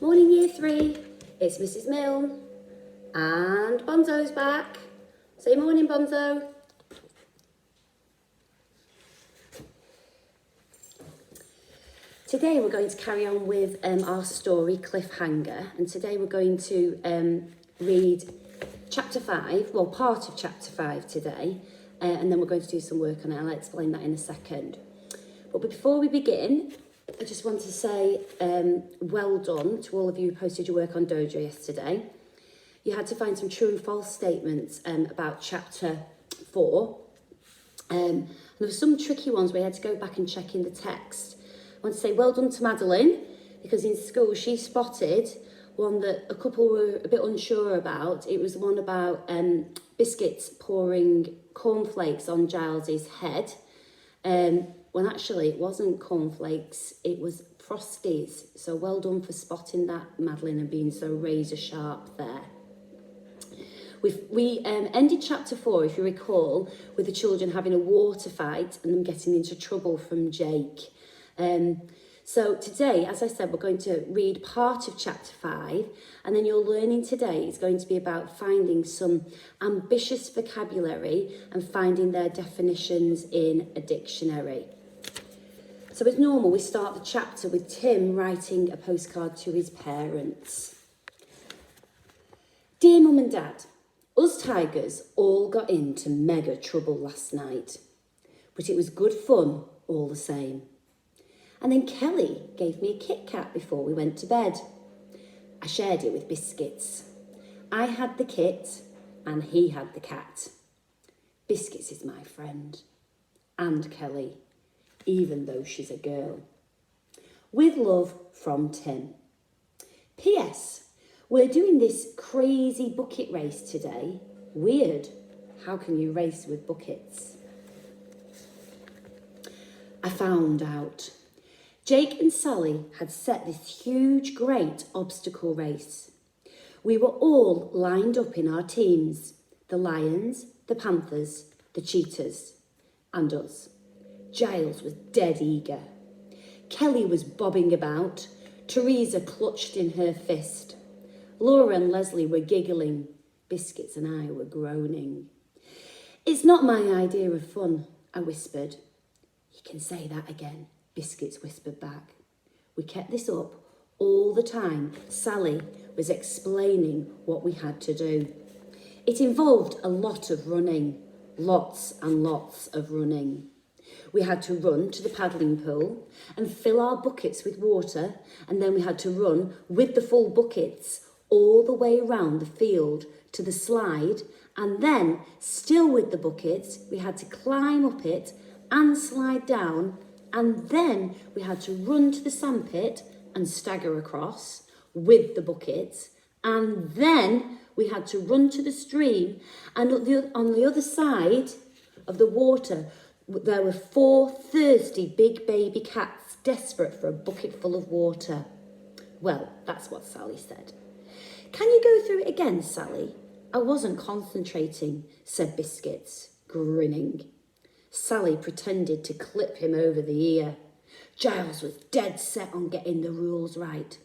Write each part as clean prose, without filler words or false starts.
Morning Year 3, it's Mrs Mill and Bonzo's back. Say morning Bonzo. Today we're going to carry on with our story Cliffhanger, and today we're going to read chapter 5, well part of chapter 5 today, and then we're going to do some work on it. I'll explain that in a second. But before we begin, I just want to say well done to all of you who posted your work on Dojo yesterday. You had to find some true and false statements about chapter 4. There were some tricky ones where you had to go back and check in the text. I want to say well done to Madeline, because in school she spotted one that a couple were a bit unsure about. It was the one about biscuits pouring cornflakes on Giles's head. When actually it wasn't cornflakes, it was Frosties. So well done for spotting that, Madeline, and being so razor sharp there. We ended chapter 4, if you recall, with the children having a water fight and them getting into trouble from Jake. So today, as I said, we're going to read part of chapter 5, and then your learning today is going to be about finding some ambitious vocabulary and finding their definitions in a dictionary. So as normal, we start the chapter with Tim writing a postcard to his parents. Dear Mum and Dad, us tigers all got into mega trouble last night, but it was good fun all the same. And then Kelly gave me a Kit Kat before we went to bed. I shared it with Biscuits. I had the kit and he had the cat. Biscuits is my friend. And Kelly, even though she's a girl. With love from Tim. P.S. We're doing this crazy bucket race today. Weird. How can you race with buckets? I found out. Jake and Sally had set this huge, great obstacle race. We were all lined up in our teams, the Lions, the Panthers, the Cheetahs, and us. Giles was dead eager. Kelly was bobbing about. Teresa clutched in her fist. Laura and Leslie were giggling. Biscuits and I were groaning. It's not my idea of fun, I whispered. You can say that again, Biscuits whispered back. We kept this up all the time. Sally was explaining what we had to do. It involved a lot of running, lots and lots of running. We had to run to the paddling pool and fill our buckets with water, and then we had to run with the full buckets all the way around the field to the slide, and then, still with the buckets, we had to climb up it and slide down, and then we had to run to the sandpit and stagger across with the buckets, and then we had to run to the stream, and on the other side of the water there were 4 thirsty big baby cats desperate for a bucket full of water. Well, that's what Sally said. Can you go through it again, Sally? I wasn't concentrating, said Biscuits, grinning. Sally pretended to clip him over the ear. Giles was dead set on getting the rules right.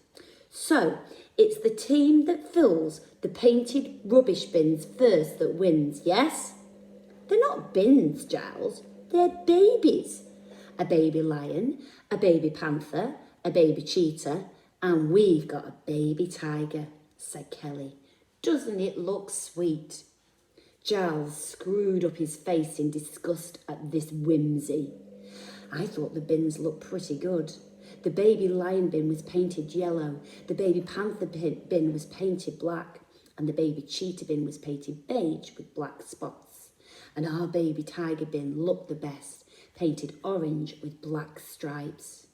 So, it's the team that fills the painted rubbish bins first that wins, yes? They're not bins, Giles. They're babies. A baby lion, a baby panther, a baby cheetah, and we've got a baby tiger, said Kelly. Doesn't it look sweet? Giles screwed up his face in disgust at this whimsy. I thought the bins looked pretty good. The baby lion bin was painted yellow, the baby panther bin was painted black, and the baby cheetah bin was painted beige with black spots. And our baby tiger bin looked the best, painted orange with black stripes.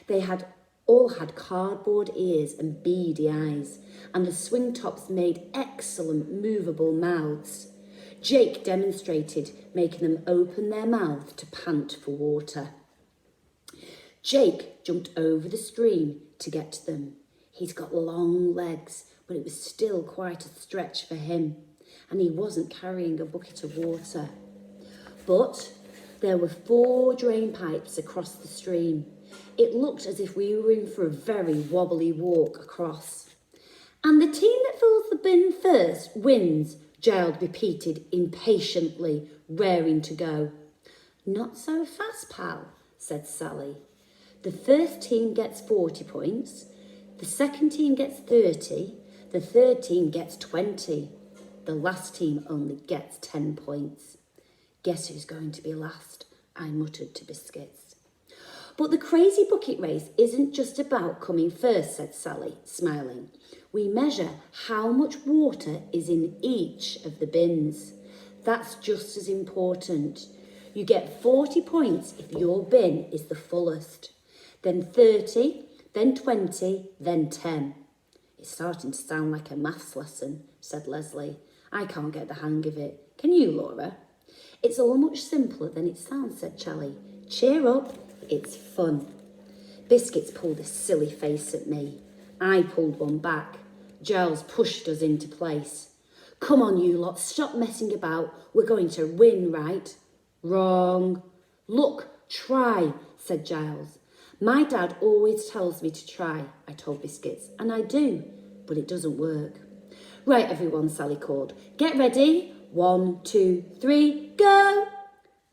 They all had cardboard ears and beady eyes, and the swing tops made excellent movable mouths. Jake demonstrated making them open their mouth to pant for water. Jake jumped over the stream to get to them. He's got long legs, but it was still quite a stretch for him, and he wasn't carrying a bucket of water. But there were 4 drain pipes across the stream. It looked as if we were in for a very wobbly walk across. And the team that fills the bin first wins, Gerald repeated impatiently, raring to go. Not so fast, pal, said Sally. The first team gets 40 points, the second team gets 30, the third team gets 20. The last team only gets 10 points. Guess who's going to be last? I muttered to Biscuits. But the crazy bucket race isn't just about coming first, said Sally, smiling. We measure how much water is in each of the bins. That's just as important. You get 40 points if your bin is the fullest. Then 30, then 20, then 10. It's starting to sound like a maths lesson, said Leslie. I can't get the hang of it. Can you, Laura? It's all much simpler than it sounds, said Charlie. Cheer up, it's fun. Biscuits pulled a silly face at me. I pulled one back. Giles pushed us into place. Come on, you lot, stop messing about. We're going to win, right? Wrong. Look, try, said Giles. My dad always tells me to try, I told Biscuits, and I do, but it doesn't work. Right, everyone, Sally called. Get ready. 1, 2, 3, go!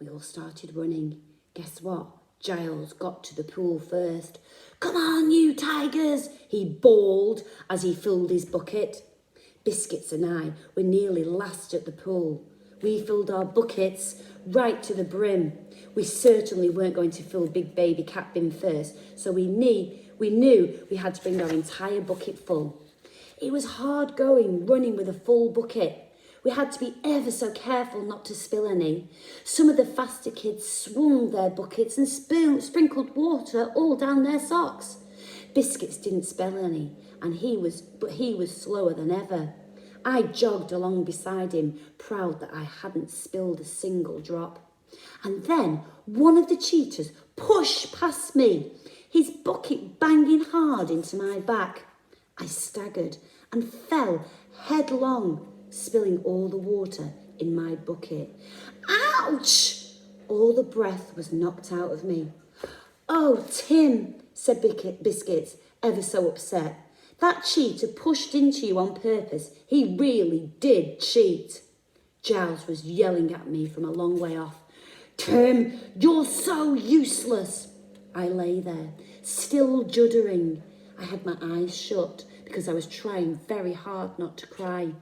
We all started running. Guess what? Giles got to the pool first. Come on, you tigers, he bawled as he filled his bucket. Biscuits and I were nearly last at the pool. We filled our buckets right to the brim. We certainly weren't going to fill Big Baby Cat Bin first, so we knew we had to bring our entire bucket full. It was hard going, running with a full bucket. We had to be ever so careful not to spill any. Some of the faster kids swung their buckets and sprinkled water all down their socks. Biscuits didn't spill any, but he was slower than ever. I jogged along beside him, proud that I hadn't spilled a single drop. And then one of the cheaters pushed past me, his bucket banging hard into my back. I staggered and fell headlong, spilling all the water in my bucket. Ouch! All the breath was knocked out of me. Oh, Tim, said Biscuits, ever so upset. That cheater pushed into you on purpose. He really did cheat. Giles was yelling at me from a long way off. Tim, you're so useless. I lay there, still juddering. I had my eyes shut because I was trying very hard not to cry.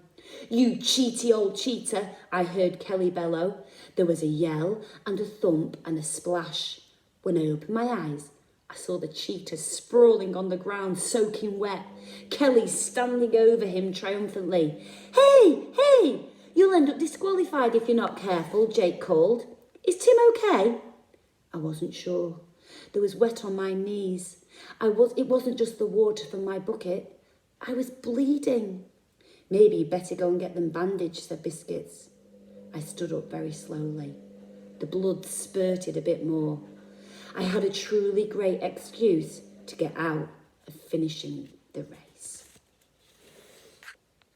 You cheaty old cheater, I heard Kelly bellow. There was a yell and a thump and a splash. When I opened my eyes, I saw the cheater sprawling on the ground, soaking wet. Kelly standing over him triumphantly. Hey, you'll end up disqualified if you're not careful, Jake called. Is Tim okay? I wasn't sure. There was wet on my knees. It wasn't just the water from my bucket. I was bleeding. Maybe you'd better go and get them bandaged, said Biscuits. I stood up very slowly. The blood spurted a bit more. I had a truly great excuse to get out of finishing the race.